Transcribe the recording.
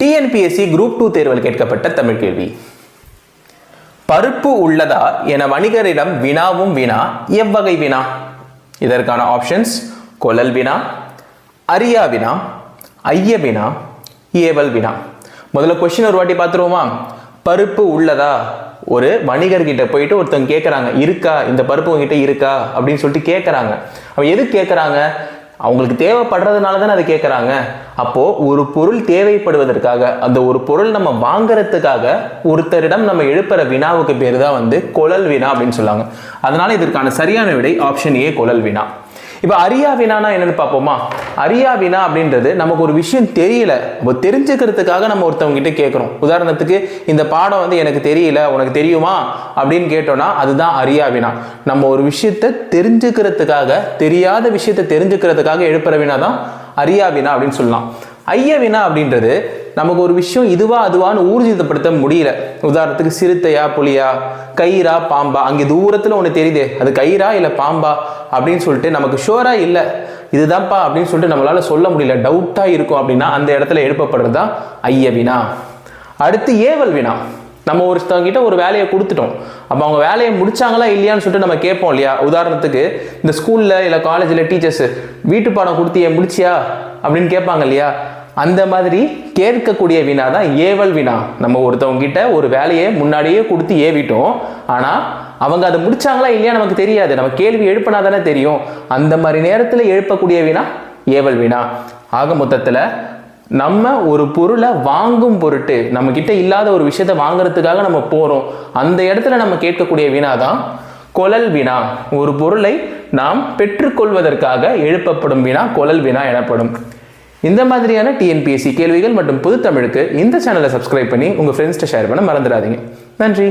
TNPSC group 2 தேர்வில் கேட்கப்பட்ட தமிழ் கேள்வி. பருப்பு உள்ளதா என வணிகரிடம் வினாவும் வினா எவ்வகை வினா? இதற்கான ஆப்ஷன்ஸ் கொளல் வினா, அரியா வினா, ஐய வினா, ஏவல் வினா. முதல்ல கொஸ்டின் ஒரு வாட்டி பார்த்துருவோமா? பருப்பு உள்ளதா, ஒரு வணிகர்கிட்ட போயிட்டு ஒருத்தவங்க கேட்குறாங்க, இருக்கா இந்த பருப்பு உங்ககிட்ட இருக்கா அப்படின்னு சொல்லிட்டு கேட்குறாங்க. அவன் எதுக்கு கேட்குறாங்க? அவங்களுக்கு தேவைப்படுறதுனால தானே அதை கேட்குறாங்க. அப்போது ஒரு பொருள் தேவைப்படுவதற்காக, அந்த ஒரு பொருள் நம்ம வாங்குறதுக்காக ஒருத்தரிடம் நம்ம எழுப்புற வினாவுக்கு பேர் தான் கொளல் வினா அப்படின்னு சொல்லுவாங்க. அதனால இதற்கான சரியான விடை ஆப்ஷன் ஏ, கொளல் வினா. இப்போ அரியா வினானா என்னன்னு பார்ப்போமா? அரியா வினா அப்படின்றது நமக்கு ஒரு விஷயம் தெரியல, இப்போ தெரிஞ்சுக்கிறதுக்காக நம்ம ஒருத்தவங்க கிட்ட கேட்குறோம். உதாரணத்துக்கு இந்த பாடம் எனக்கு தெரியல, உனக்கு தெரியுமா அப்படின்னு கேட்டோம்னா அதுதான் அரியா வினா. நம்ம ஒரு விஷயத்தை தெரிஞ்சுக்கிறதுக்காக, தெரியாத விஷயத்தை தெரிஞ்சுக்கிறதுக்காக எழுப்புற வினா தான் அரியா வினா அப்படின்னு சொல்லலாம். ஐய வினா அப்படின்றது நமக்கு ஒரு விஷயம் இதுவா அதுவான்னு ஊர்ஜிதப்படுத்த முடியல. உதாரணத்துக்கு சிறுத்தையா புலியா, கயிறா பாம்பா, அங்கே தூரத்தில் ஒன்று தெரியுது, அது கயிறா இல்லை பாம்பா அப்படின்னு சொல்லிட்டு நமக்கு ஷோரா இல்லை, இதுதான்ப்பா அப்படின்னு சொல்லிட்டு நம்மளால சொல்ல முடியல, டவுட்டா இருக்கும் அப்படின்னா அந்த இடத்துல எழுப்பப்படுறது தான் ஐய வினா. அடுத்து ஏவல் வினா. நம்ம ஒருத்தவங்க கிட்ட ஒரு வேலையை கொடுத்துட்டோம், அப்போ அவங்க வேலையை முடிச்சாங்களா இல்லையான்னு சொல்லிட்டு நம்ம கேட்போம் இல்லையா? உதாரணத்துக்கு இந்த ஸ்கூல்ல இல்லை காலேஜில் டீச்சர்ஸ் வீட்டு பாடம் கொடுத்து முடிச்சியா அப்படின்னு கேட்பாங்க இல்லையா? அந்த மாதிரி கேட்கக்கூடிய வினா தான் ஏவல் வினா. நம்ம ஒருத்தவங்க கிட்ட ஒரு வேலையை முன்னாடியே கொடுத்து ஏவிட்டோம், ஆனால் அவங்க அதை முடிச்சாங்களா இல்லையா நமக்கு தெரியாது, நம்ம கேள்வி எழுப்பினா தானே தெரியும். அந்த மாதிரி நேரத்தில் எழுப்பக்கூடிய வினா ஏவல் வினா. ஆக மொத்தத்தில் நம்ம ஒரு பொருளை வாங்கும் பொருட்டு, நம்ம கிட்ட இல்லாத ஒரு விஷயத்தை வாங்குறதுக்காக நம்ம போறோம், அந்த இடத்துல நம்ம கேட்கக்கூடிய வினா தான் கொளல் வினா. ஒரு பொருளை நாம் பெற்றுக்கொள்வதற்காக எழுப்பப்படும் வினா கொளல் வினா எனப்படும். இந்த மாதிரியான டிஎன்பிஎஸ்சி கேள்விகள் மற்றும் பொது தமிழுக்கு இந்த சேனலை சப்ஸ்கிரைப் பண்ணி உங்கள் ஃப்ரெண்ட்ஸ்கிட்ட ஷேர் பண்ண மறந்துடாதீங்க. நன்றி.